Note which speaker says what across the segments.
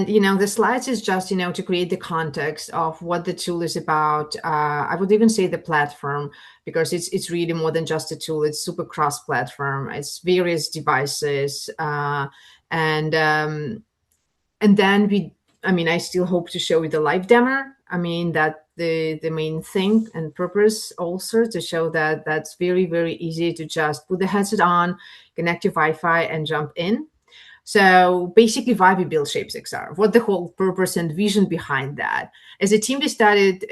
Speaker 1: And, the slides is just, to create the context of what the tool is about. I would even say the platform, because it's really more than just a tool. It's super cross-platform. It's various devices. And then I still hope to show you the live demo. That the main thing and purpose also to show that that's very, very easy to just put the headset on, connect your Wi-Fi and jump in. So basically, why we build ShapesXR, what the whole purpose and vision behind that. As a team, we started,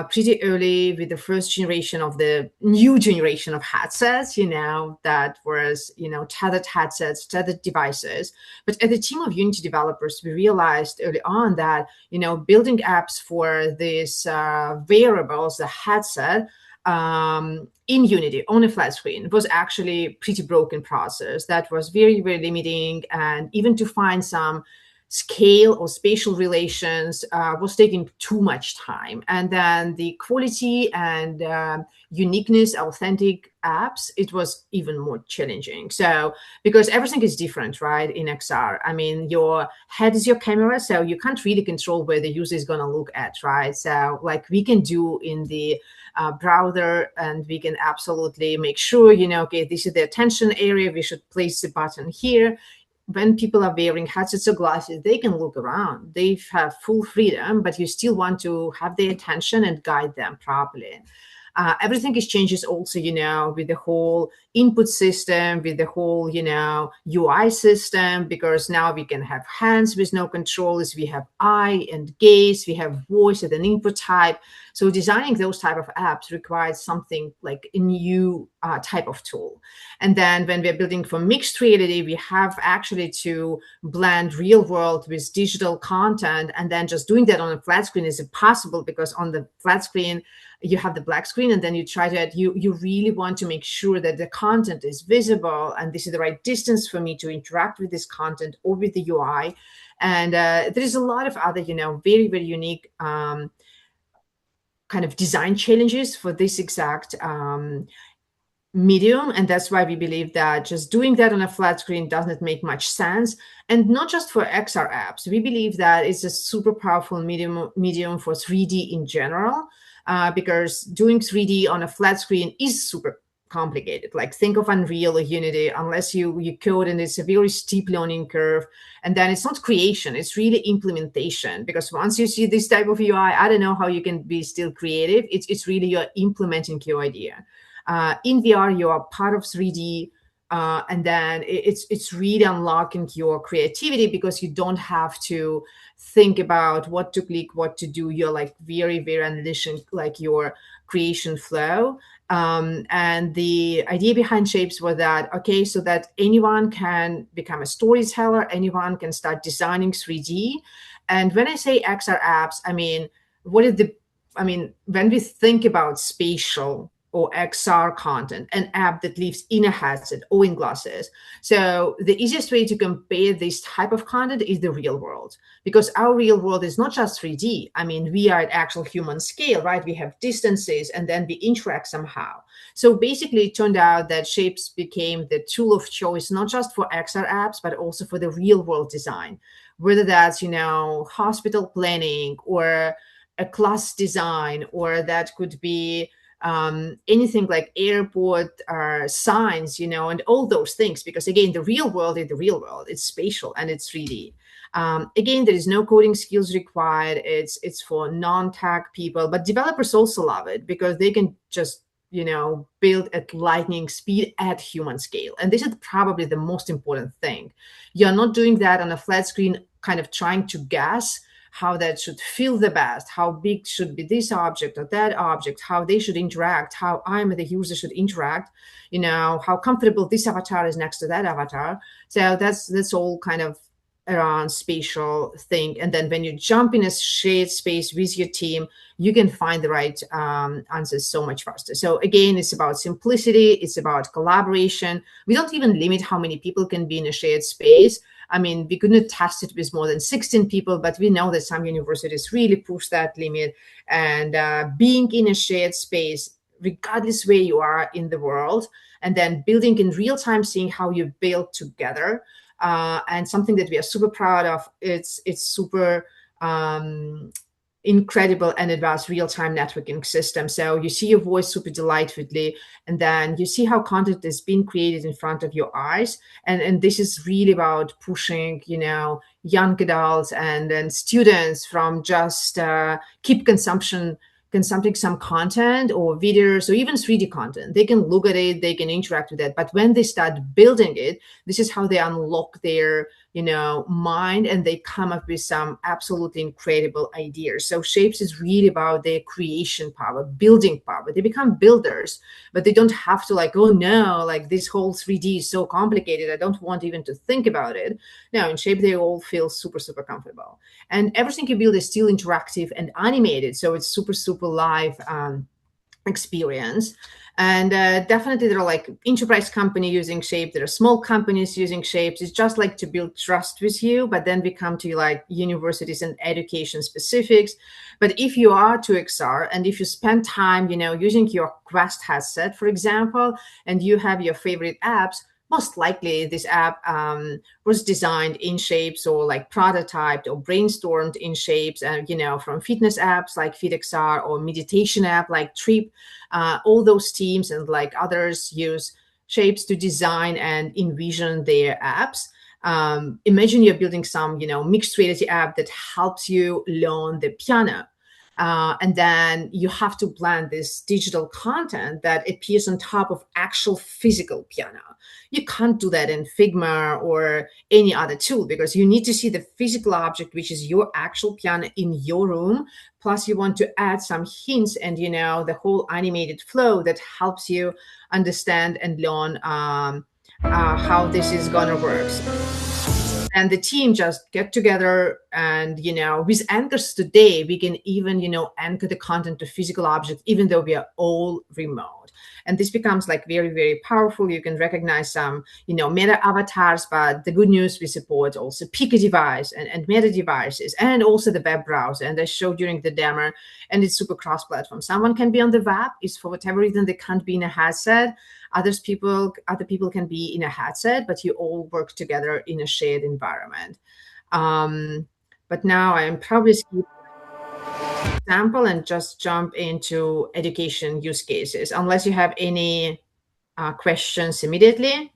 Speaker 1: pretty early with the first generation of the new generation of headsets, that was, tethered headsets, tethered devices. But as a team of Unity developers, we realized early on that, building apps for these wearables, the headset, in Unity on a flat screen was actually pretty broken process that was very, very limiting. And even to find some scale or spatial relations was taking too much time. And then the quality and uniqueness, authentic apps, it was even more challenging. So because everything is different, right, in XR. Your head is your camera, so you can't really control where the user is going to look at, right? So like we can do in the browser, and we can absolutely make sure, okay, this is the attention area. We should place the button here. When people are wearing headsets or glasses, they can look around. They have full freedom, but you still want to have their attention and guide them properly. Everything is changes also, with the whole input system, with the whole, UI system, because now we can have hands with no controls. We have eye and gaze. We have voice as an input type. So designing those type of apps requires something like a new type of tool. And then when we're building for mixed reality, we have actually to blend real world with digital content. And then just doing that on a flat screen is impossible, because on the flat screen, you have the black screen, and then you really want to make sure that the content is visible, and this is the right distance for me to interact with this content or with the UI. And there is a lot of other, very, very unique kind of design challenges for this exact medium. And that's why we believe that just doing that on a flat screen doesn't make much sense. And not just for XR apps. We believe that it's a super powerful medium for 3D in general. Because doing 3D on a flat screen is super complicated. Like think of Unreal or Unity, unless you code, and it's a very steep learning curve. And then it's not creation, it's really implementation. Because once you see this type of UI, I don't know how you can be still creative. It's really you're implementing your idea. In VR, you are part of 3D. And then it's really unlocking your creativity, because you don't have to think about what to click, what to do. You're like very, very unleashing like your creation flow. And the idea behind Shapes was that, okay, so that anyone can become a storyteller, anyone can start designing 3D. And when I say XR apps, when we think about spatial or XR content, an app that lives in a headset or in glasses. So the easiest way to compare this type of content is the real world, because our real world is not just 3D. We are at actual human scale, right? We have distances, and then we interact somehow. So basically it turned out that Shapes became the tool of choice, not just for XR apps, but also for the real world design, whether that's, hospital planning or a class design, or that could be anything like airport signs, and all those things. Because again, the real world is the real world. It's spatial and it's 3D. Again, there is no coding skills required. It's for non-tech people, but developers also love it, because they can just build at lightning speed at human scale. And this is probably the most important thing. You're not doing that on a flat screen, kind of trying to guess how that should feel the best, how big should be this object or that object, how they should interact, how the user should interact, how comfortable this avatar is next to that avatar. So that's all kind of around spatial thing. And then when you jump in a shared space with your team, you can find the right answers so much faster. So again, it's about simplicity, it's about collaboration. We don't even limit how many people can be in a shared space. We couldn't test it with more than 16 people, but we know that some universities really push that limit. And being in a shared space, regardless where you are in the world, and then building in real time, seeing how you build together, and something that we are super proud of. It's super incredible and advanced real-time networking system. So you see your voice super delightfully, and then you see how content is being created in front of your eyes. And this is really about pushing, young adults and students from just keep consuming some content or videos or even 3D content. They can look at it, they can interact with it. But when they start building it, this is how they unlock their mind, and they come up with some absolutely incredible ideas. So Shapes is really about their creation power, building power. They become builders, but they don't have to like, oh no, like this whole 3D is so complicated, I don't want even to think about it. No, in Shape they all feel super, super comfortable. And everything you build is still interactive and animated. So it's super, super live experience. And definitely there are like enterprise company using Shape, there are small companies using Shapes. It's just like to build trust with you, but then we come to like universities and education specifics. But if you are to XR and if you spend time using your Quest headset, for example, and you have your favorite apps, most likely this app was designed in Shapes or like prototyped or brainstormed in Shapes, and from fitness apps like FitXR or meditation app like Trip. All those teams and like others use Shapes to design and envision their apps. Imagine you're building some mixed reality app that helps you learn the piano. And then you have to blend this digital content that appears on top of actual physical piano. You can't do that in Figma or any other tool because you need to see the physical object, which is your actual piano in your room. Plus, you want to add some hints and, the whole animated flow that helps you understand and learn how this is going to work. And the team just get together and, with anchors today, we can even, anchor the content to physical objects, even though we are all remote. And this becomes like very, very powerful. You can recognize some, meta avatars, but the good news, we support also Pico device and meta devices and also the web browser. And I showed during the demo, and it's super cross-platform. Someone can be on the web, is for whatever reason they can't be in a headset. Other people can be in a headset, but you all work together in a shared environment. But now I am probably skip example and just jump into education use cases, unless you have any questions immediately.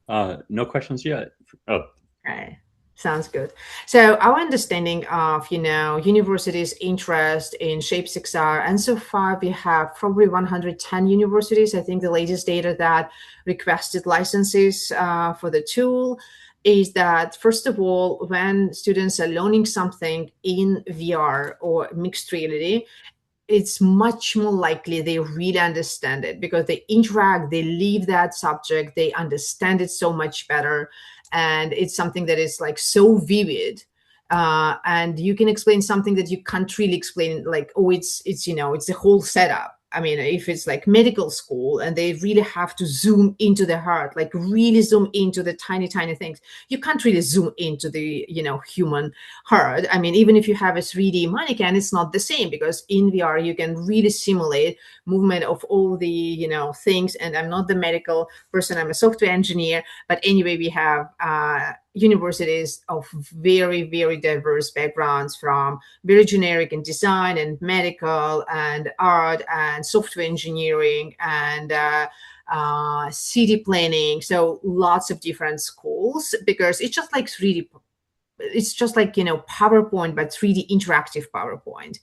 Speaker 2: No questions yet. Oh.
Speaker 1: Okay. Sounds good. So our understanding of, universities' interest in ShapesXR, and so far we have probably 110 universities. I think the latest data that requested licenses for the tool is that, first of all, when students are learning something in VR or mixed reality, it's much more likely they really understand it because they interact, they leave that subject, they understand it so much better. And it's something that is like so vivid. And you can explain something that you can't really explain, like, oh, it's the whole setup. I mean, if it's like medical school and they really have to zoom into the heart, like really zoom into the tiny, tiny things, you can't really zoom into the, human heart. I mean, even if you have a 3D mannequin, it's not the same because in VR, you can really simulate movement of all the, things. And I'm not the medical person, I'm a software engineer. But anyway, we have universities of very, very diverse backgrounds, from very generic in design and medical and art and software engineering and city planning. So lots of different schools, because it's just like 3D. It's just like, PowerPoint, but 3D interactive PowerPoint.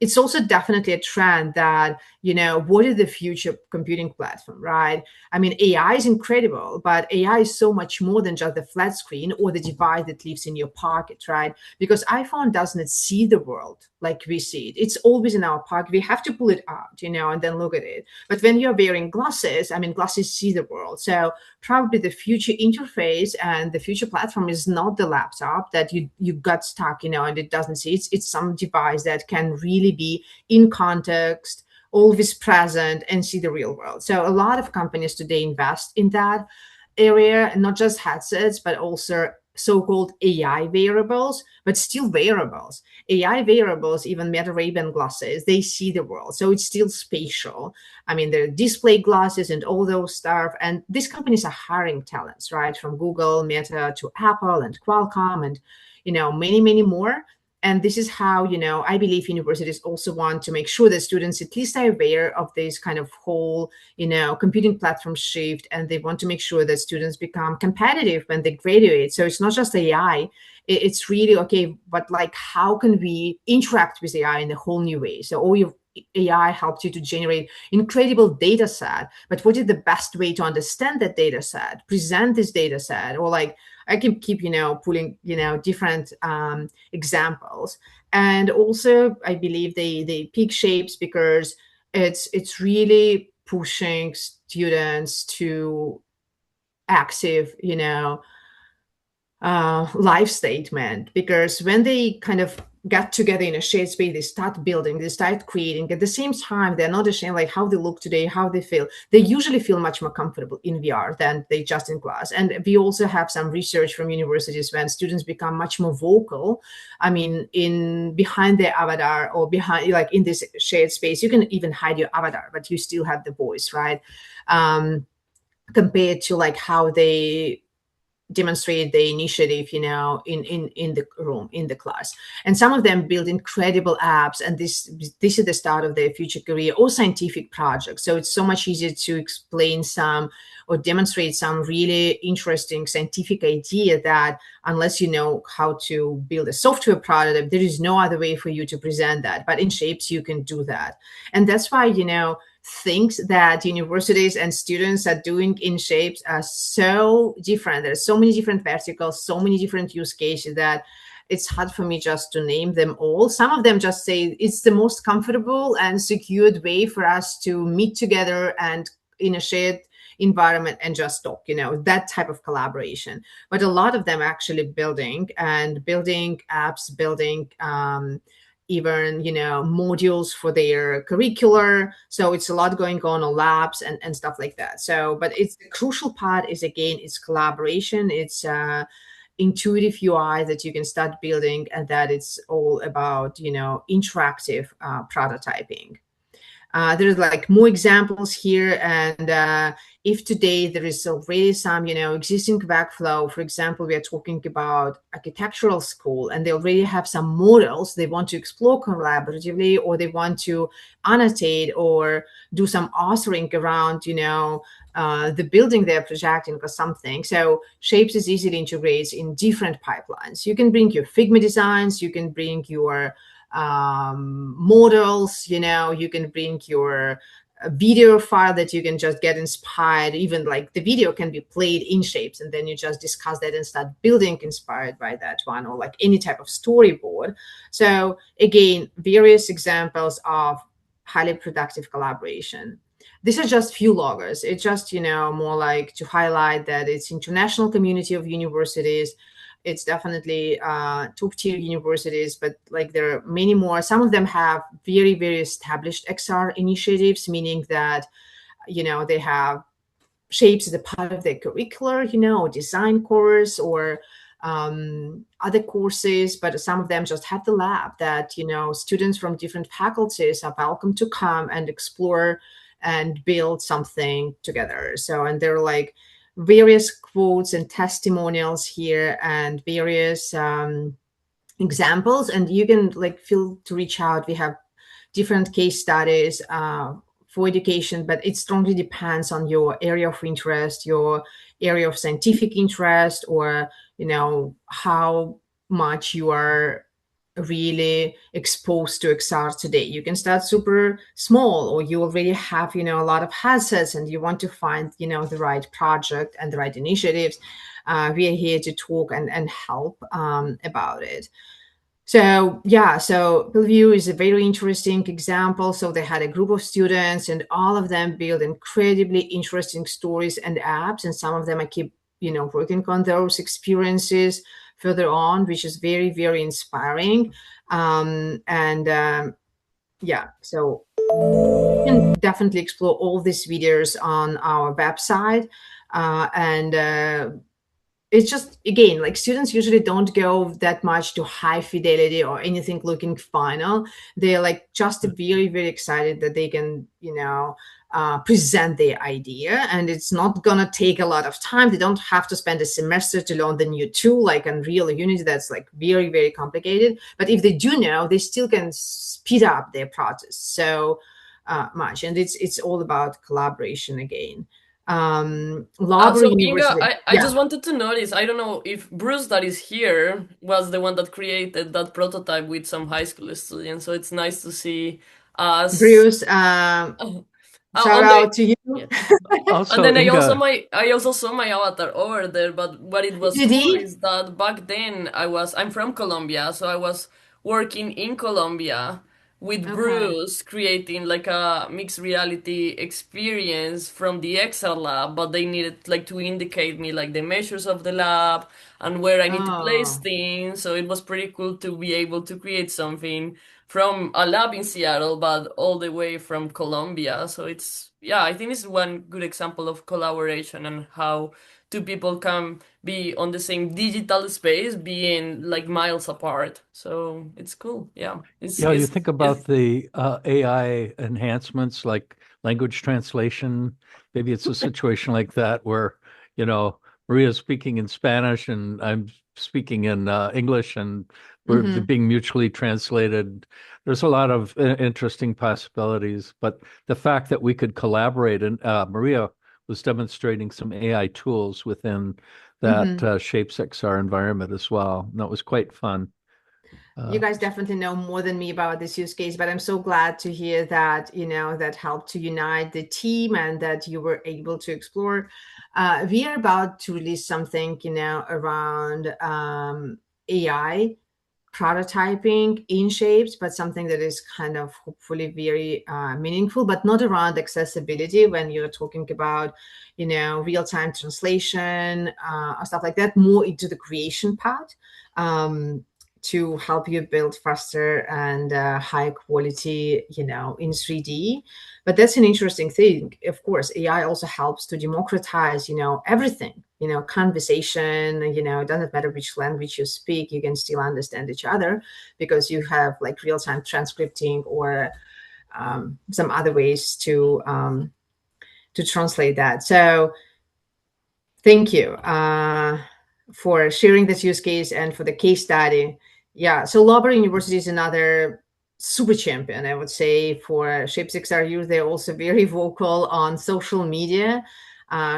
Speaker 1: It's also definitely a trend that, what is the future computing platform, right? I mean, AI is incredible, but AI is so much more than just the flat screen or the device that lives in your pocket, right? Because iPhone doesn't see the world like we see it. It's always in our pocket. We have to pull it out, and then look at it. But when you're wearing glasses, glasses see the world. So probably the future interface and the future platform is not the laptop that you got stuck, and it doesn't see. It's some device that can really be in context, always present, and see the real world. So a lot of companies today invest in that area, not just headsets, but also so-called AI variables, but still variables. AI variables, even Meta Ray-Ban glasses, they see the world. So it's still spatial. I mean, there are display glasses and all those stuff. And these companies are hiring talents, right? From Google, Meta to Apple and Qualcomm and, many, many more. And this is how, I believe universities also want to make sure that students at least are aware of this kind of whole, computing platform shift. And they want to make sure that students become competitive when they graduate. So it's not just AI. It's really, okay, but like, how can we interact with AI in a whole new way? So all your AI helped you to generate incredible data set, but what is the best way to understand that data set, present this data set, or like, I can keep, pulling, different examples. And also, I believe they pick Shapes because it's really pushing students to active, life statement, because when they kind of get together in a shared space, they start building, they start creating. At the same time, they're not ashamed like how they look today, how they feel. They usually feel much more comfortable in VR than they just in class. And we also have some research from universities when students become much more vocal. I mean, in behind their avatar or behind, like in this shared space, you can even hide your avatar, but you still have the voice, right? Compared to like how they demonstrate the initiative, in the room, in the class. And some of them build incredible apps, and this is the start of their future career or scientific projects. So it's so much easier to explain some or demonstrate some really interesting scientific idea that unless you know how to build a software prototype, there is no other way for you to present that. But in Shapes, you can do that. And that's why, things that universities and students are doing in Shapes are so different. There's so many different verticals, so many different use cases that it's hard for me just to name them all. Some of them just say it's the most comfortable and secured way for us to meet together and in a shared environment and just talk, that type of collaboration. But a lot of them actually building apps, building even, modules for their curricular. So it's a lot going on labs and stuff like that. So, but it's the crucial part is, again, it's collaboration. It's intuitive UI that you can start building, and that it's all about, interactive prototyping. There's like more examples here. And if today there is already some, existing workflow, for example, we are talking about architectural school, and they already have some models they want to explore collaboratively, or they want to annotate or do some authoring around, the building they're projecting or something. So Shapes is easily integrates in different pipelines. You can bring your Figma designs, you can bring your models, you can bring your video file that you can just get inspired. Even like the video can be played in Shapes, and then you just discuss that and start building inspired by that one, or like any type of storyboard. So again, various examples of highly productive collaboration. These are just few logos. It's just, more like to highlight that it's international community of universities. It's definitely top tier universities, but like there are many more. Some of them have very, very established XR initiatives, meaning that, they have Shapes as a part of their curricular, design course or other courses. But some of them just have the lab that, students from different faculties are welcome to come and explore and build something together. So, and they're like, various quotes and testimonials here and various examples, and you can like feel to reach out. We have different case studies for education, but it strongly depends on your area of interest, your area of scientific interest, or how much you are really exposed to XR today. You can start super small, or you already have, a lot of assets and you want to find, the right project and the right initiatives. We are here to talk and help about it. So yeah, so Bellevue is a very interesting example. So they had a group of students, and all of them built incredibly interesting stories and apps. And some of them I keep, working on those experiences further on, which is very, very inspiring. Yeah, so you can definitely explore all these videos on our website. And it's just, again, like students usually don't go that much to high fidelity or anything looking final. They're like just very, very excited that they can, present their idea, and it's not gonna take a lot of time. They don't have to spend a semester to learn the new tool like Unreal or Unity. That's like very, very complicated. But if they do know, they still can speed up their process so much. And it's all about collaboration again. Library
Speaker 3: So Inga,
Speaker 1: University,
Speaker 3: I
Speaker 1: yeah.
Speaker 3: just wanted to notice, I don't know if Bruce that is here was the one that created that prototype with some high school students, so it's nice to see us
Speaker 1: Bruce, shout
Speaker 3: on the
Speaker 1: out to you.
Speaker 3: yeah. And
Speaker 2: Also,
Speaker 3: then
Speaker 2: Inga,
Speaker 3: I also saw my avatar over there, but what it was
Speaker 1: You
Speaker 3: cool
Speaker 1: did?
Speaker 3: is that back then I'm from Colombia, so I was working in Colombia with
Speaker 1: Okay.
Speaker 3: Bruce creating like a mixed reality experience from the XR lab, but they needed like to indicate me like the measures of the lab and where I need to place
Speaker 1: Oh,
Speaker 3: things. So it was pretty cool to be able to create something from a lab in Seattle, but all the way from Colombia. So it's, yeah, I think it's one good example of collaboration and how two people can be on the same digital space, being like miles apart. So it's cool. Yeah,
Speaker 2: yeah, you think about the AI enhancements like language translation. Maybe it's a situation like that where, you know, Maria's speaking in Spanish and I'm speaking in English, and we're
Speaker 1: mm-hmm.
Speaker 2: being mutually translated. There's a lot of interesting possibilities, but the fact that we could collaborate, and Maria was demonstrating some AI tools within that
Speaker 1: Mm-hmm.
Speaker 2: ShapesXR environment as well. And that was quite fun.
Speaker 1: You
Speaker 2: Uh,
Speaker 1: guys definitely know more than me about this use case, but I'm so glad to hear that, that helped to unite the team and that you were able to explore. We are about to release something, around AI prototyping in shapes, but something that is kind of hopefully very meaningful, but not around accessibility when you're talking about, real-time translation or stuff like that, more into the creation part. To help you build faster and high quality, in 3D. But that's an interesting thing. Of course, AI also helps to democratize, everything, conversation, it doesn't matter which language you speak, you can still understand each other because you have like real-time transcripting or some other ways to translate that. So thank you for sharing this use case and for the case study. Yeah, so Loughborough University is another super champion, I would say, for ShapesXR youth. They're also very vocal on social media,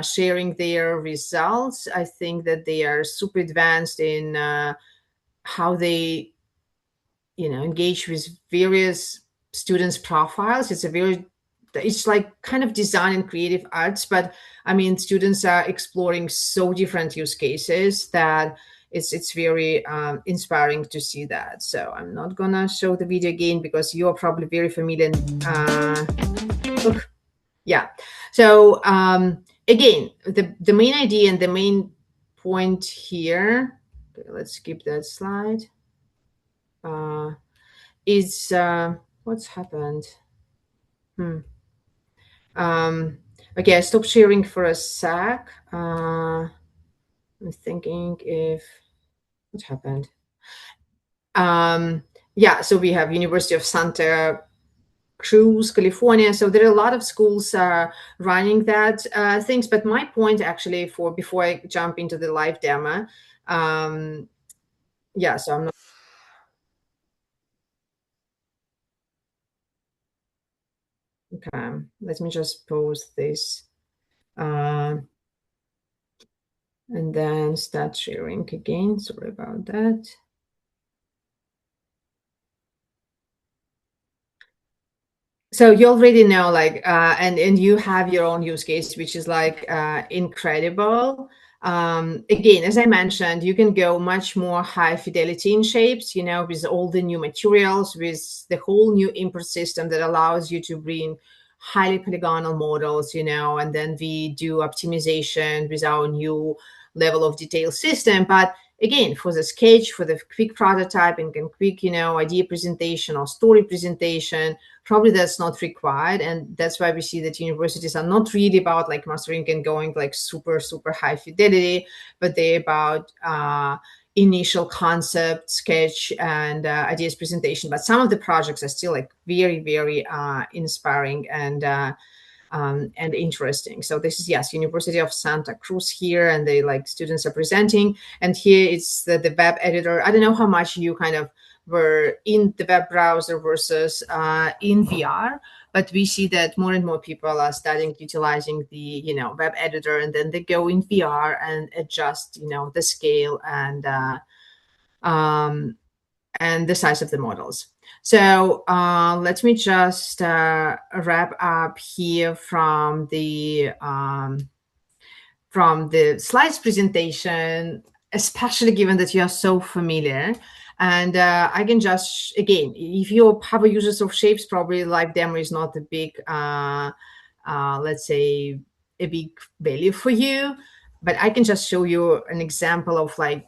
Speaker 1: sharing their results. I think that they are super advanced in how they, engage with various students' profiles. It's like kind of design and creative arts, but I mean, students are exploring so different use cases that it's very inspiring to see that. So I'm not gonna show the video again because you are probably very familiar. Look, yeah. So again, the main idea and the main point here. Okay, let's skip that slide. Is what's happened? Hmm. Okay, I stopped sharing for a sec. I'm thinking if what happened. Yeah, so we have University of Santa Cruz, California. So there are a lot of schools running that things. But my point actually, for before I jump into the live demo, yeah. So I'm not. Okay, let me just post this. And then start sharing again. Sorry about that. So you already know, like, and you have your own use case, which is like incredible. Again, as I mentioned, you can go much more high fidelity in shapes, with all the new materials, with the whole new input system that allows you to bring highly polygonal models, and then we do optimization with our new level of detail system. But again, for the sketch, for the quick prototyping and quick, idea presentation or story presentation, probably that's not required. And that's why we see that universities are not really about like mastering and going like super, super high fidelity, but they're about initial concept, sketch, and ideas presentation. But some of the projects are still like very, very inspiring and interesting. So this is, yes, University of Santa Cruz here, and they like students are presenting. And here it's the web editor. I don't know how much you kind of were in the web browser versus in VR, but we see that more and more people are starting utilizing the web editor, and then they go in VR and adjust the scale and the size of the models. So let me just wrap up here from the slides presentation, especially given that you are so familiar. And I can just, again, if you have a users of Shapes, probably live demo is not a big, let's say, a big value for you. But I can just show you an example of like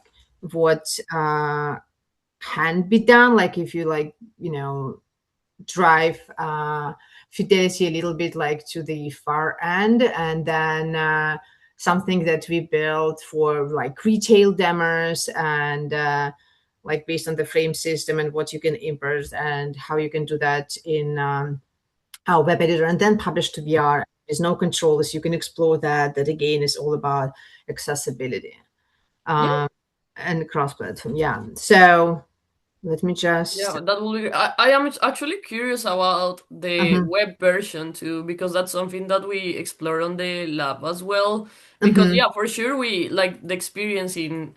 Speaker 1: what can be done. Like if you like, drive fidelity a little bit like to the far end, and then something that we built for like retail demos and like based on the frame system and what you can import and how you can do that in our web editor and then publish to VR. There's no controls. You can explore that. That again is all about accessibility and cross-platform. Yeah. So let me just.
Speaker 3: Yeah, that will be. I am actually curious about the web version too, because that's something that we explore on the lab as well. Because yeah, for sure we like the experience in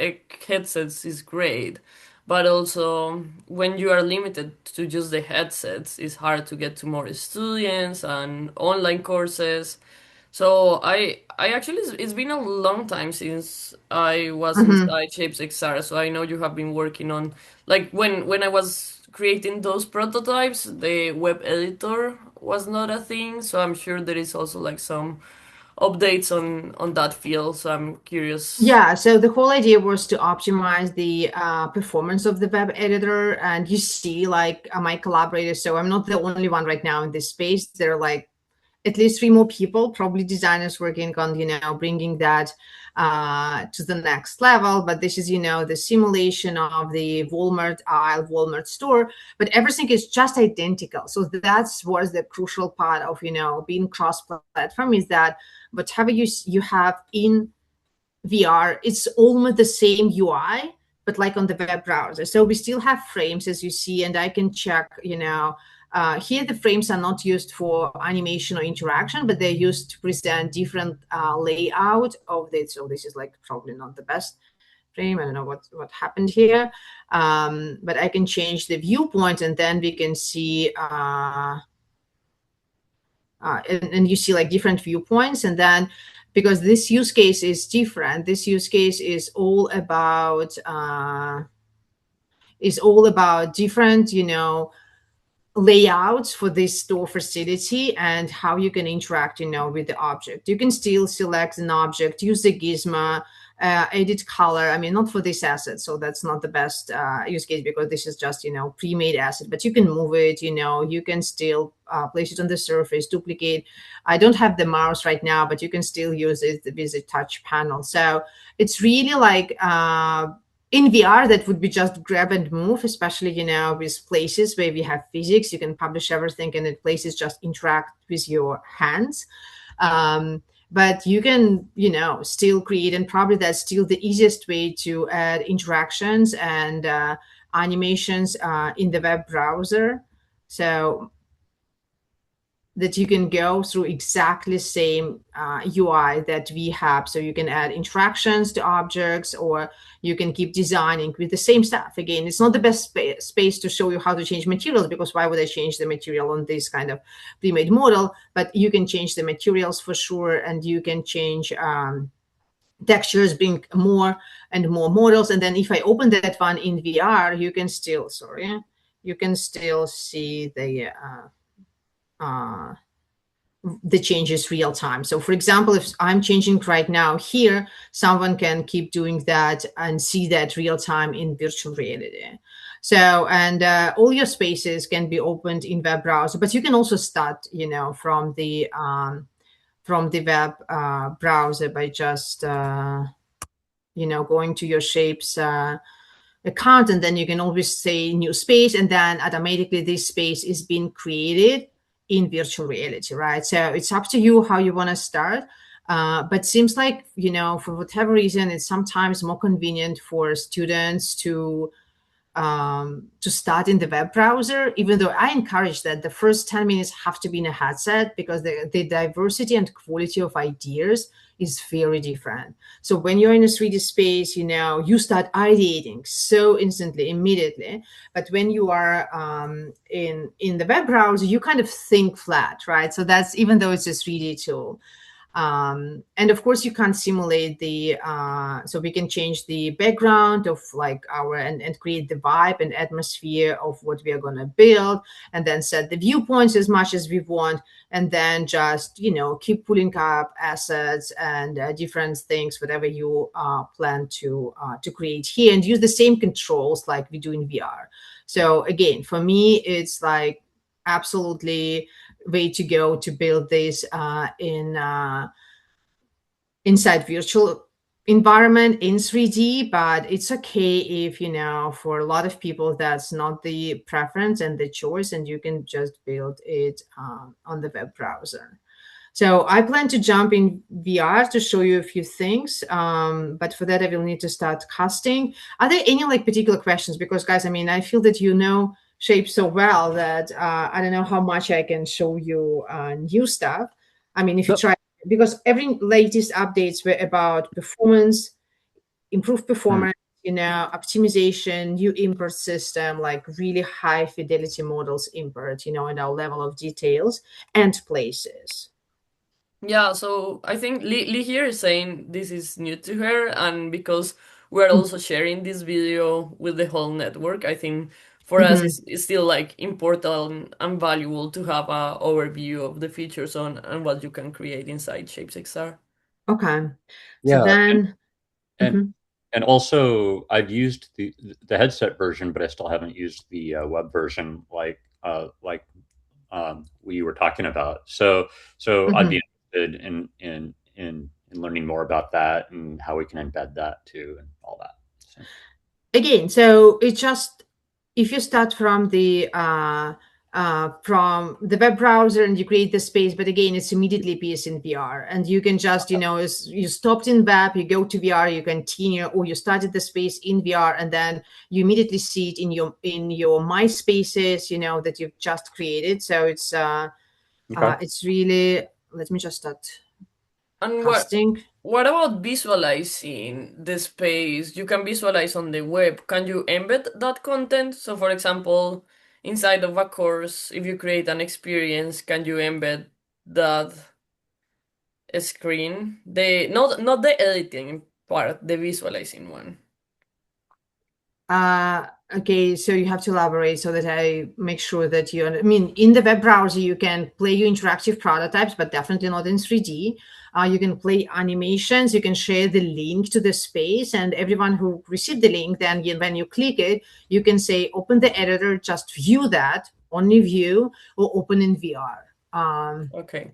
Speaker 3: headsets is great, but also when you are limited to just the headsets, it's hard to get to more students and online courses. So I actually it's been a long time since I was inside ShapesXR, so I know you have been working on like when I was creating those prototypes, the web editor was not a thing, so I'm sure there is also like some updates on that field, so I'm curious.
Speaker 1: Yeah, so the whole idea was to optimize the performance of the web editor. And you see, like my collaborators, so I'm not the only one right now in this space. There are like at least 3 more people, probably designers working on, bringing that to the next level. But this is, the simulation of the Walmart aisle, Walmart store, but everything is just identical. So that's was the crucial part of, being cross-platform, is that whatever you have in VR, it's almost the same UI, but like on the web browser. So we still have frames, as you see, and I can check, here the frames are not used for animation or interaction, but they're used to present different layout of it. So this is like probably not the best frame. I don't know what happened here, but I can change the viewpoint, and then we can see and you see like different viewpoints. And then because this use case is different, this use case is all about different layouts for this store facility and how you can interact with the object. You can still select an object, use the gizmo, edit color. I mean, not for this asset, so that's not the best use case, because this is just pre-made asset, but you can move it. You can still place it on the surface, duplicate. I don't have the mouse right now, but you can still use it with a touch panel. So it's really like in VR, that would be just grab and move, especially, with places where we have physics. You can publish everything and the places just interact with your hands. But you can, still create, and probably that's still the easiest way to add interactions and animations in the web browser. So that you can go through exactly same UI that we have. So you can add interactions to objects, or you can keep designing with the same stuff. Again, it's not the best space to show you how to change materials, because why would I change the material on this kind of pre-made model? But you can change the materials for sure, and you can change textures, bring more and more models. And then if I open that one in VR, you can still, see the the changes real time. So for example, if I'm changing right now here, someone can keep doing that and see that real time in virtual reality. So, and all your spaces can be opened in web browser, but you can also start, from the web browser by just, going to your Shapes account, and then you can always say new space, and then automatically this space is being created in virtual reality, right? So it's up to you how you want to start. But seems like, for whatever reason, it's sometimes more convenient for students to start in the web browser, even though I encourage that the first 10 minutes have to be in a headset, because the diversity and quality of ideas is very different. So when you're in a 3D space, you start ideating so instantly, immediately. But when you are in the web browser, you kind of think flat, right? So that's, even though it's a 3D tool. And of course you can simulate so we can change the background of like and create the vibe and atmosphere of what we are going to build, and then set the viewpoints as much as we want, and then just, keep pulling up assets and different things, whatever you plan to create here, and use the same controls like we do in VR. So again, for me, it's like absolutely way to go to build this inside virtual environment in 3D. But it's okay if, for a lot of people, that's not the preference and the choice, and you can just build it on the web browser. So I plan to jump in VR to show you a few things, but for that I will need to start casting. Are there any particular questions? Because guys, I feel that Shape so well that I don't know how much I can show you new stuff. If you try, because every latest updates were about performance, improved performance, optimization, new import system, like really high fidelity models import, and our level of details and places.
Speaker 3: Yeah, so I think Lee here is saying this is new to her, and because we're also sharing this video with the whole network, I think for us it's still like important and valuable to have a overview of the features and what you can create inside ShapesXR.
Speaker 1: Okay.
Speaker 4: Yeah,
Speaker 1: So then,
Speaker 4: and also I've used the headset version, but I still haven't used the web version like we were talking about. So I'd be interested in learning more about that and how we can embed that too and all that. So.
Speaker 1: Again, so it's just, if you start from the web browser and you create the space, but again, it's immediately appears in VR, and you can just, you stopped in web, you go to VR, you continue, or you started the space in VR, and then you immediately see it in your My Spaces, that you've just created. So it's it's really, let me just start casting.
Speaker 3: What about visualizing the space? You can visualize on the web. Can you embed that content? So for example, inside of a course, if you create an experience, can you embed that screen? Not the editing part, the visualizing one.
Speaker 1: Okay, so you have to elaborate so that I make sure that in the web browser, you can play your interactive prototypes, but definitely not in 3D. You can play animations, you can share the link to the space, and everyone who received the link, then when you click it, you can say, open the editor, just view that, only view, or open in VR.
Speaker 3: Okay.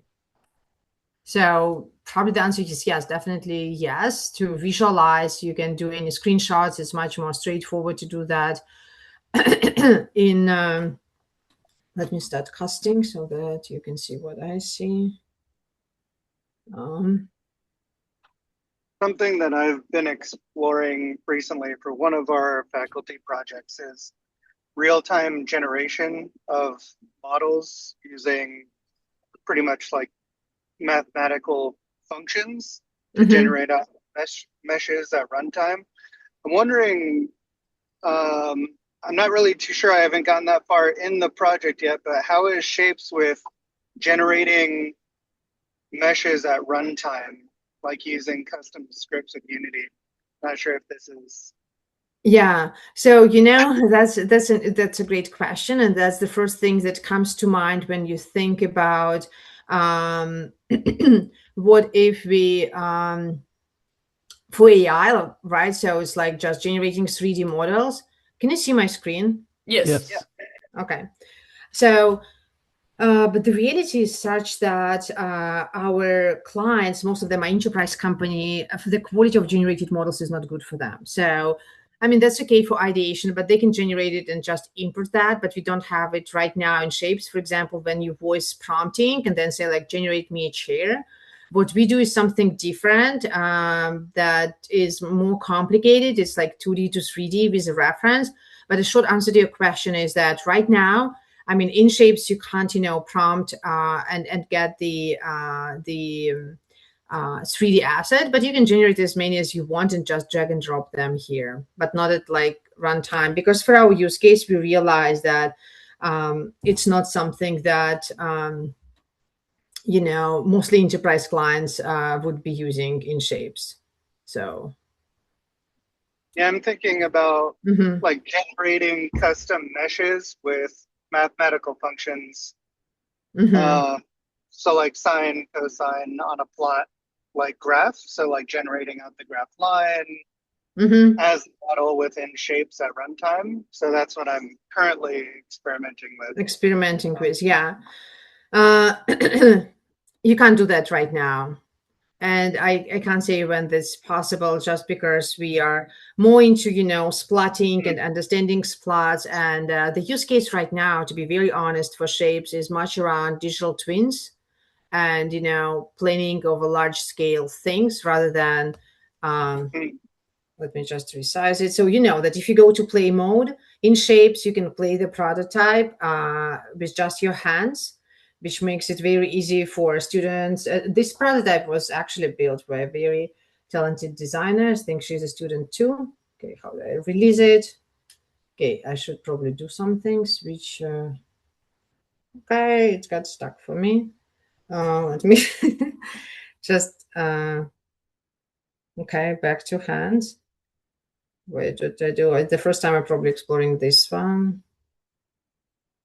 Speaker 1: So probably the answer is yes, definitely yes. To visualize, you can do any screenshots. It's much more straightforward to do that. Let me start casting so that you can see what I see.
Speaker 5: Something that I've been exploring recently for one of our faculty projects is real-time generation of models using pretty much like mathematical functions to generate out meshes at runtime. I'm wondering, I'm not really too sure, I haven't gotten that far in the project yet, but how is Shapes with generating meshes at runtime, like using custom scripts in Unity? Not sure if this is.
Speaker 1: Yeah, so that's a great question, and that's the first thing that comes to mind when you think about What if we for AI, right? So it's like just generating 3D models. Can you see my screen?
Speaker 3: Yes.
Speaker 2: Yes.
Speaker 1: Okay. So, but the reality is such that our clients, most of them are enterprise company, the quality of generated models is not good for them. So, I mean, that's okay for ideation, but they can generate it and just import that. But we don't have it right now in Shapes. For example, when you voice prompting and then say like, generate me a chair. What we do is something different that is more complicated. It's like 2D to 3D with a reference. But the short answer to your question is that right now, I mean, in Shapes, you can't, prompt and get the 3D asset, but you can generate as many as you want and just drag and drop them here, but not at like runtime. Because for our use case, we realize that it's not something that, mostly enterprise clients would be using in Shapes. So.
Speaker 5: Yeah, I'm thinking about
Speaker 1: Mm-hmm.
Speaker 5: like generating custom meshes with mathematical functions.
Speaker 1: Mm-hmm.
Speaker 5: So like sine, cosine on a plot like graph. So like generating out the graph line
Speaker 1: Mm-hmm.
Speaker 5: as a model within Shapes at runtime. So that's what I'm currently experimenting with.
Speaker 1: Yeah. You can't do that right now. And I can't say when this is possible just because we are more into, splotting and understanding splots. And the use case right now, to be very honest, for Shapes is much around digital twins and, planning over large scale things rather than, let me just resize it. So, that if you go to play mode in Shapes, you can play the prototype with just your hands, which makes it very easy for students. This prototype was actually built by a very talented designer. I think she's a student too. Okay, how do I release it? Okay, I should probably do some things, which, okay, it got stuck for me. Let me just, okay, back to hands. Wait, what did I do? The first time I'm probably exploring this one.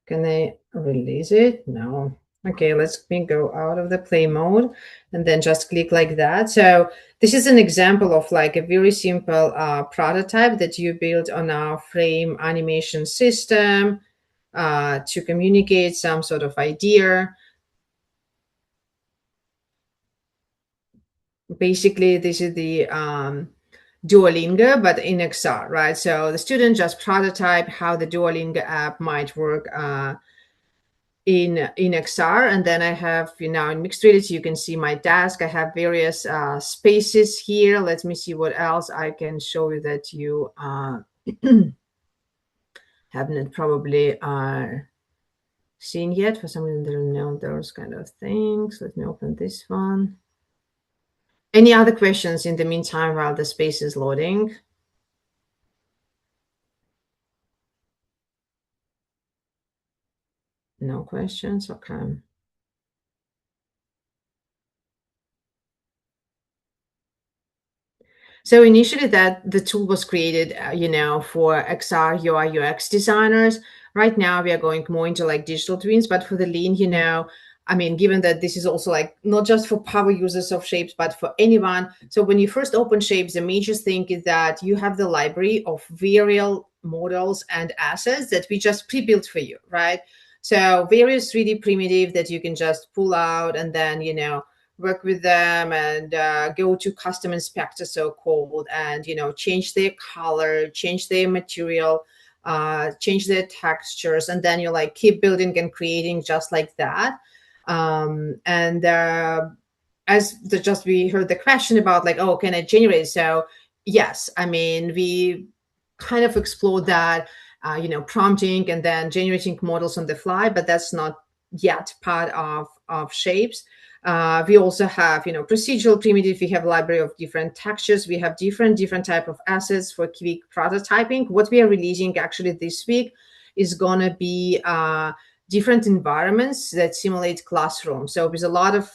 Speaker 1: Can I release it? No. Okay, let's go out of the play mode and then just click like that. So this is an example of like a very simple prototype that you build on our frame animation system to communicate some sort of idea. Basically, this is the Duolingo, but in XR, right? So the student just prototype how the Duolingo app might work in XR, and then I have now in mixed reality you can see my desk. I have various spaces here. Let me see what else I can show you that you haven't probably seen yet. For some reason there are no those kind of things. Let me open this one. Any other questions in the meantime while the space is loading? No questions? Okay. So initially that the tool was created, for XR UI UX designers. Right now we are going more into like digital twins, but for the lean, I mean, given that this is also like not just for power users of Shapes, but for anyone. So when you first open Shapes, the major thing is that you have the library of various models and assets that we just pre-built for you, right? So various 3D primitive that you can just pull out and then, work with them and go to custom inspector, so called, and change their color, change their material, change their textures, and then you like keep building and creating just like that. And we heard the question about like, oh, can I generate? So yes, I mean, we kind of explored that, prompting and then generating models on the fly, but that's not yet part of Shapes. We also have, procedural primitive. We have a library of different textures. We have different type of assets for quick prototyping. What we are releasing actually this week is gonna be different environments that simulate classrooms. So there's a lot of,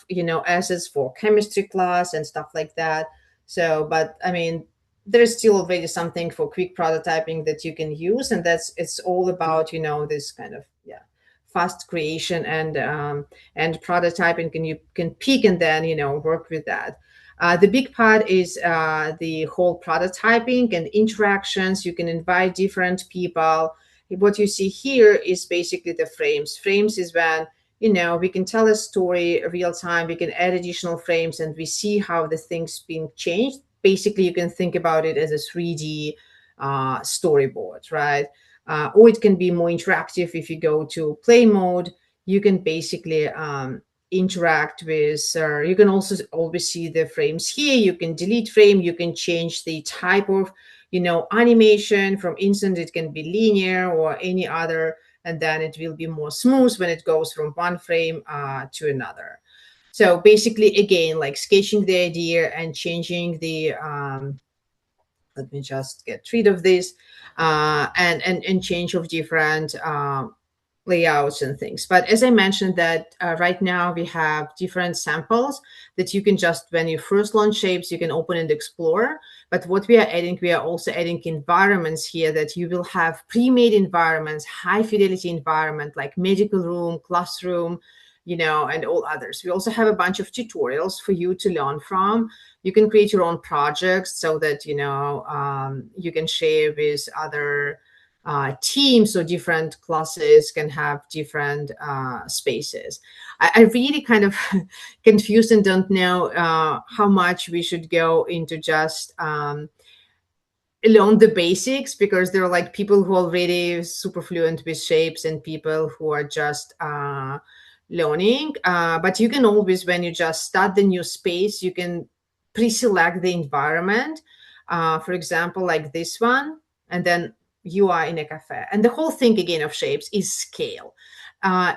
Speaker 1: assets for chemistry class and stuff like that. So, but I mean, there's still already something for quick prototyping that you can use, and it's all about, this kind of fast creation and prototyping, and you can pick and then work with that. The big part is the whole prototyping and interactions. You can invite different people. What you see here is basically the frames. Frames is when we can tell a story real time. We can add additional frames, and we see how the thing's being changed. Basically, you can think about it as a 3D storyboard, right? Or it can be more interactive. If you go to play mode, you can basically interact with, you can also always see the frames here. You can delete frame, you can change the type of animation. From instant, it can be linear or any other, and then it will be more smooth when it goes from one frame to another. So basically, again, like sketching the idea and changing the let me just get rid of this and change of different layouts and things. But as I mentioned that right now we have different samples that you can just, when you first launch Shapes, you can open and explore. But what we are adding, we are also adding environments here that you will have pre-made environments, high fidelity environment like medical room, classroom, and all others. We also have a bunch of tutorials for you to learn from. You can create your own projects so that you can share with other teams, so different classes can have different spaces. I really kind of confused and don't know how much we should go into just learn the basics, because there are like people who are already super fluent with shapes and people who are just learning. But you can always, when you just start the new space, you can pre-select the environment. For example, like this one, and then you are in a cafe. And the whole thing, again, of Shapes is scale.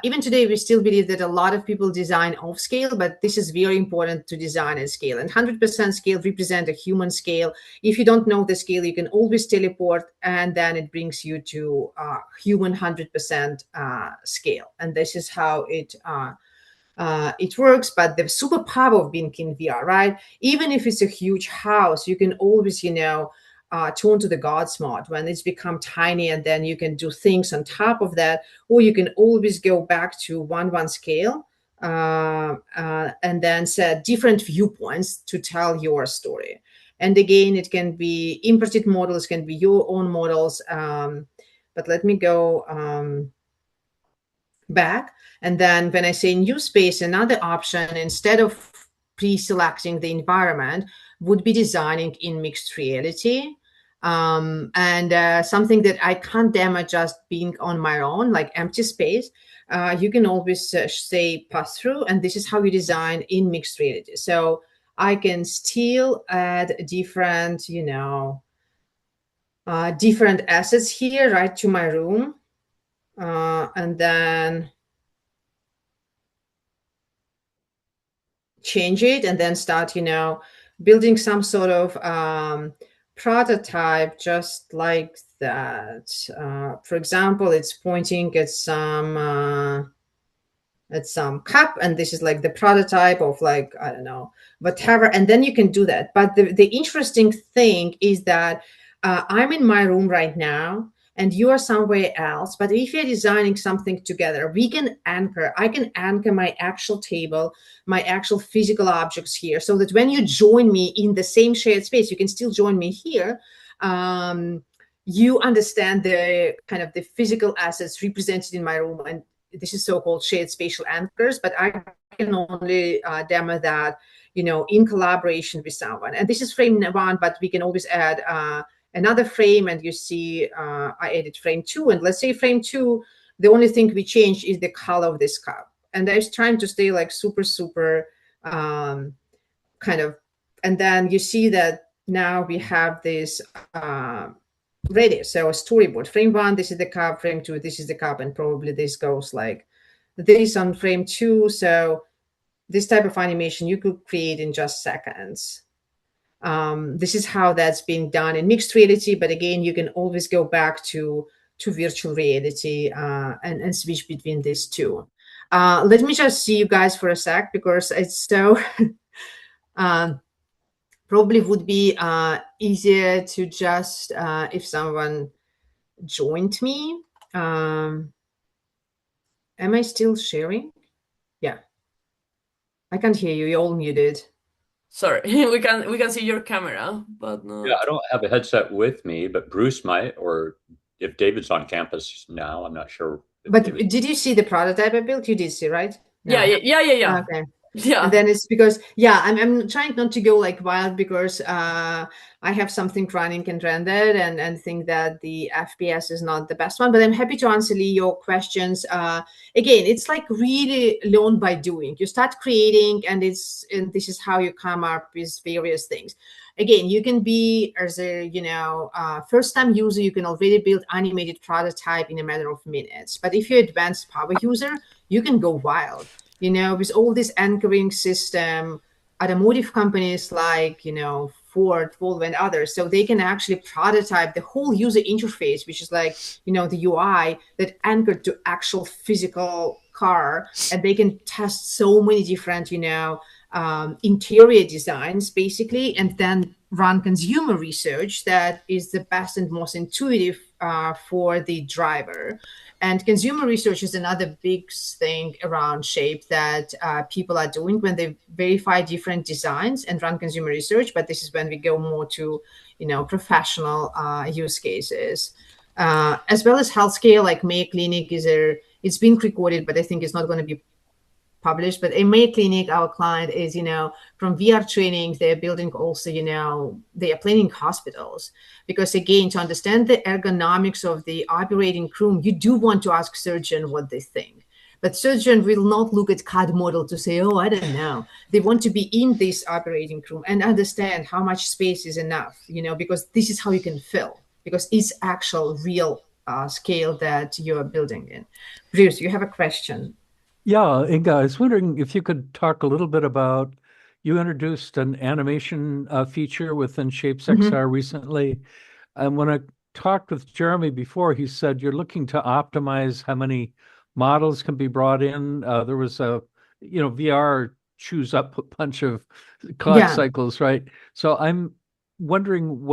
Speaker 1: Even today, we still believe that a lot of people design off scale, but this is very important to design at scale. And 100% scale represent a human scale. If you don't know the scale, you can always teleport, and then it brings you to human 100% scale. And this is how it works. But the superpower of being in VR, right? Even if it's a huge house, you can always, turn to the God's mode when it's become tiny, and then you can do things on top of that, or you can always go back to 1:1 scale and then set different viewpoints to tell your story. And again, it can be imported models, can be your own models. But let me go back. And then when I say new space, another option, instead of pre-selecting the environment, would be designing in mixed reality. And something that I can't demo just being on my own, like empty space. You can always say pass through, and this is how you design in mixed reality. So I can still add different, different assets here, right, to my room. And then change it, and then start, building some sort of prototype just like that. For example, it's pointing at some cup, and this is like the prototype of, like, I don't know, whatever. And then you can do that. But the interesting thing is that I'm in my room right now, and you are somewhere else. But if you're designing something together, we can anchor. I can anchor my actual table, my actual physical objects here, so that when you join me in the same shared space, you can still join me here. You understand the kind of the physical assets represented in my room, and this is so-called shared spatial anchors. But I can only demo that, in collaboration with someone. And this is frame 1, but we can always add another frame, and you see I added frame 2. And let's say frame 2, the only thing we changed is the color of this cup. And I was trying to stay like super kind of, and then you see that now we have this ready. So a storyboard. Frame 1, this is the cup. Frame 2, this is the cup. And probably this goes like this on frame 2. So this type of animation you could create in just seconds. This is how that's being done in mixed reality. But again, you can always go back to virtual reality and switch between these two. Let me just see you guys for a sec, because it's so probably would be easier to just if someone joined me. Am I still sharing? Yeah. I can't hear you. You're all muted.
Speaker 3: Sorry, we can see your camera, but
Speaker 4: Yeah, I
Speaker 3: not.
Speaker 4: don't have a headset with me, but Bruce might, or if David's on campus now, I'm not sure if
Speaker 1: But
Speaker 4: David.
Speaker 1: did you see the prototype I built? You did see, right?
Speaker 3: Yeah,
Speaker 1: No.
Speaker 3: yeah.
Speaker 1: Okay. And
Speaker 3: Yeah.
Speaker 1: then it's because, yeah, I'm trying not to go like wild because I have something running and rendered and think that the FPS is not the best one. But I'm happy to answer Lee, your questions. Again, it's like really learn by doing. You start creating, and this is how you come up with various things. Again, you can be as a first time user, you can already build animated prototype in a matter of minutes. But if you're advanced power user, you can go wild, with all this anchoring system. Automotive companies like Ford, Volvo, and others, so they can actually prototype the whole user interface, which is like the UI that anchored to actual physical car, and they can test so many different interior designs basically, and then run consumer research that is the best and most intuitive for the driver. And consumer research is another big thing around Shape that people are doing when they verify different designs and run consumer research. But this is when we go more to, professional use cases, as well as healthcare. Like Mayo Clinic it's been recorded, but I think it's not going to be published. But in Mayo Clinic, our client is, from VR training, they're building also, they are planning hospitals. Because again, to understand the ergonomics of the operating room, you do want to ask surgeon what they think. But surgeon will not look at CAD model to say, oh, I don't know. They want to be in this operating room and understand how much space is enough, because this is how you can fill, because it's actual real scale that you're building in. Bruce, you have a question.
Speaker 2: Yeah, Inga, I was wondering if you could talk a little bit about, you introduced an animation feature within
Speaker 1: Mhm.
Speaker 2: ShapesXR recently. And when I talked with Jeremy before, he said you're looking to optimize how many models can be brought in. There was VR chews up a bunch of clock
Speaker 1: Yeah.
Speaker 2: cycles, right? So I'm wondering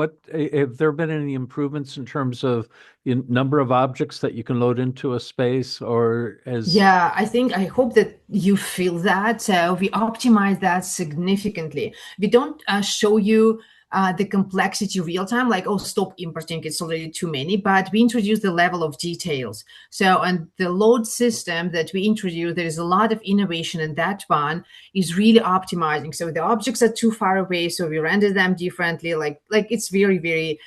Speaker 2: have there been any improvements in terms of number of objects that you can load into a space, or as
Speaker 1: Yeah, I hope that you feel that. So we optimize that significantly. We don't show you the complexity real time, like, oh, stop importing, it's already too many, but we introduce the level of details. So, and the load system that we introduce, there is a lot of innovation, and that one is really optimizing. So the objects are too far away, so we render them differently. Like it's very, very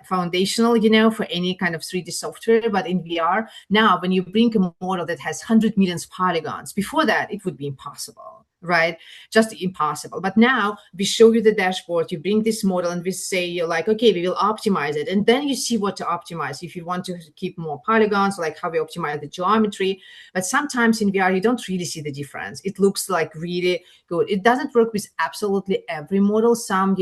Speaker 1: foundational, for any kind of 3D software. But in VR, now, when you bring a model that has 100 million polygons, before that, it would be impossible, right? Just impossible. But now we show you the dashboard, you bring this model, and we say, you're like, okay, we will optimize it. And then you see what to optimize. If you want to keep more polygons, like how we optimize the geometry. But sometimes in VR, you don't really see the difference. It looks like really good. It doesn't work with absolutely every model. Some,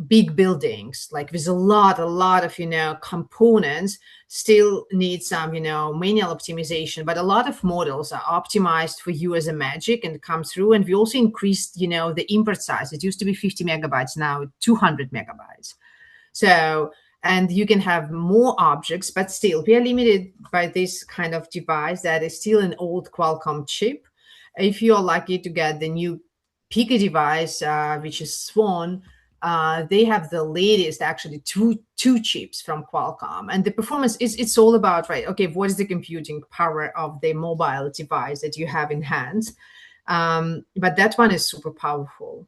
Speaker 1: big buildings like with a lot of components still need some manual optimization, but a lot of models are optimized for you as a magic and come through. And we also increased the import size. It used to be 50 megabytes, now 200 megabytes. So, and you can have more objects, but still we are limited by this kind of device that is still an old Qualcomm chip. If you're lucky to get the new Pico device, which is Swan, they have the latest, actually two chips from Qualcomm, and the performance is, it's all about, right, okay, what is the computing power of the mobile device that you have in hands. But that one is super powerful.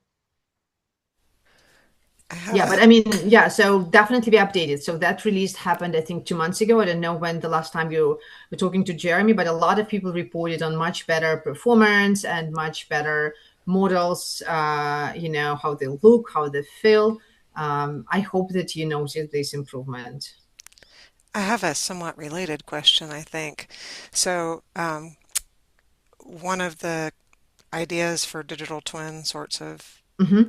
Speaker 6: I have
Speaker 1: Yeah, but I mean, yeah, so definitely be updated. So that release happened, I think, 2 months ago. I don't know when the last time you were talking to Jeremy, but a lot of people reported on much better performance and much better models, how they look, how they feel. I hope that you notice this improvement.
Speaker 6: I have a somewhat related question, I think. So, one of the ideas for digital twin sorts of
Speaker 1: Hmm.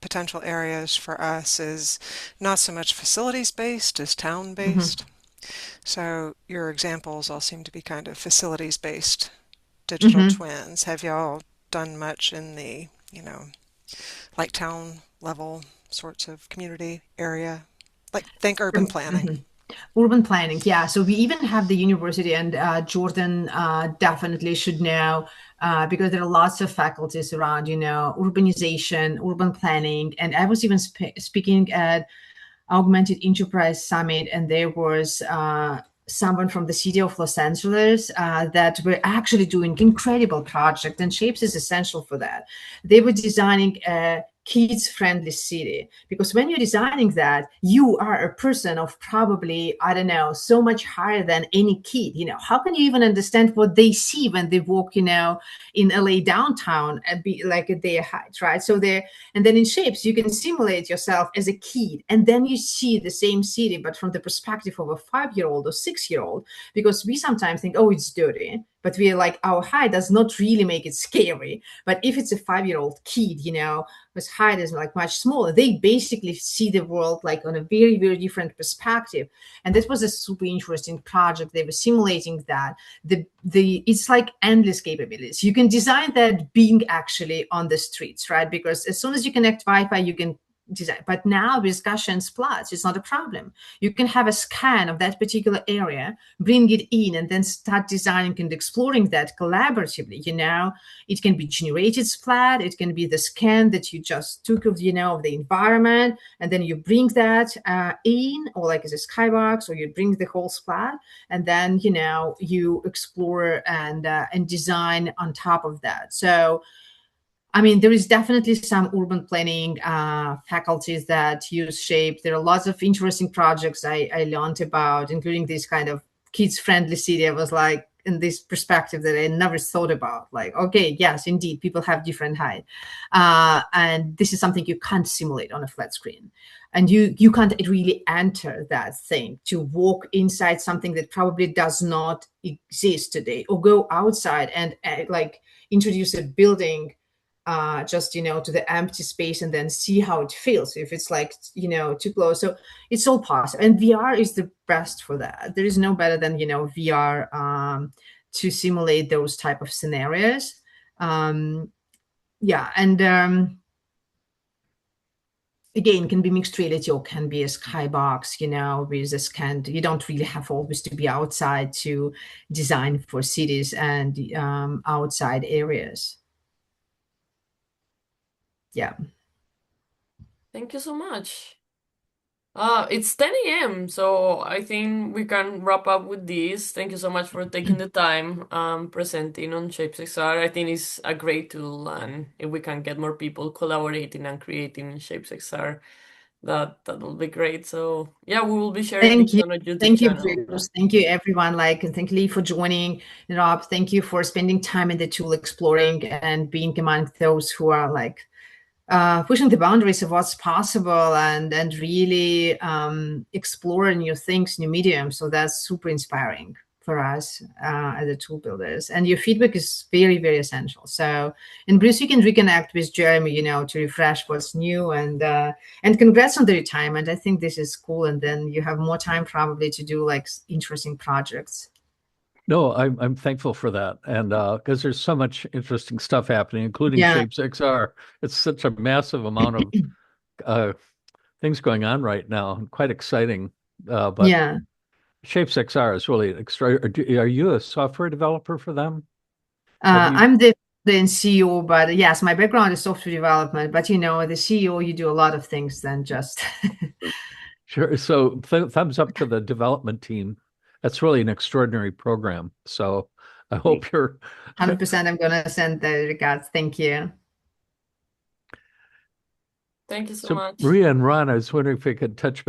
Speaker 6: potential areas for us is not so much facilities based as town
Speaker 1: Hmm.
Speaker 6: based. So your examples all seem to be kind of facilities based digital
Speaker 1: Hmm.
Speaker 6: twins. Have y'all done much in the, like town level sorts of community area? Like think urban planning.
Speaker 1: Urban planning, yeah. So we even have the university, and Jordan definitely should know because there are lots of faculties around, urbanization, urban planning. And I was even speaking at Augmented Enterprise Summit, and there was someone from the city of Los Angeles that were actually doing incredible project, and Shapes is essential for that. They were designing a kids-friendly city, because when you're designing that, you are a person of probably, I don't know, so much higher than any kid. How can you even understand what they see when they walk, in LA downtown and be like at their height, right? So they're and then in Shapes, you can simulate yourself as a kid, and then you see the same city, but from the perspective of a 5-year-old or 6-year-old, because we sometimes think, oh, it's dirty, but we're like, our height does not really make it scary. But if it's a 5-year-old kid, whose height is like much smaller, they basically see the world like on a very, very different perspective. And this was a super interesting project. They were simulating that it's like endless capabilities. You can design that being actually on the streets, right? Because as soon as you connect Wi-Fi, you can design. But now discussion plots, it's not a problem. You can have a scan of that particular area, bring it in, and then start designing and exploring that collaboratively. It can be generated splat, it can be the scan that you just took of of the environment, and then you bring that in, or like as a skybox, or you bring the whole splat, and then you explore and design on top of that. So there is definitely some urban planning faculties that use Shape. There are lots of interesting projects I learned about, including this kind of kids-friendly city. I was like, in this perspective that I never thought about. Like, okay, yes, indeed, people have different height. And this is something you can't simulate on a flat screen. And you can't really enter that thing to walk inside something that probably does not exist today, or go outside and introduce a building just to the empty space, and then see how it feels if it's like too close. So it's all possible, and VR is the best for that. There is no better than VR to simulate those type of scenarios. Yeah, and again, can be mixed reality, or can be a skybox, with a scan. You don't really have always to be outside to design for cities and outside areas. Yeah.
Speaker 3: Thank you so much. It's 10 a.m., so I think we can wrap up with this. Thank you so much for taking the time presenting on ShapesXR. I think it's a great tool, and if we can get more people collaborating and creating in ShapesXR, that will be great. So yeah, we will be sharing
Speaker 1: Thank
Speaker 3: this
Speaker 1: you.
Speaker 3: on our YouTube
Speaker 1: Thank you,
Speaker 3: channel.
Speaker 1: Bruce. Thank you, everyone. And thank you for joining. Rob, thank you for spending time in the tool, exploring and being among those who are pushing the boundaries of what's possible, and really explore new things, new mediums. So that's super inspiring for us as a tool builders. And your feedback is very, very essential. So, and Bruce, you can reconnect with Jeremy, to refresh what's new, and congrats on the retirement. I think this is cool. And then you have more time probably to do interesting projects.
Speaker 2: No, I'm thankful for that, and because there's so much interesting stuff happening, including ShapesXR. It's such a massive amount of things going on right now, and quite exciting. But
Speaker 1: yeah,
Speaker 2: ShapesXR is really extra. Are you a software developer for them?
Speaker 1: I'm the CEO, but yes, my background is software development. But the CEO, you do a lot of things than just.
Speaker 2: Sure. So thumbs up to the development team. That's really an extraordinary program. So I hope you're
Speaker 1: 100%. I'm going to send the regards. Thank you.
Speaker 3: Thank you so much.
Speaker 2: Maria and Ron, I was wondering if we could touch base.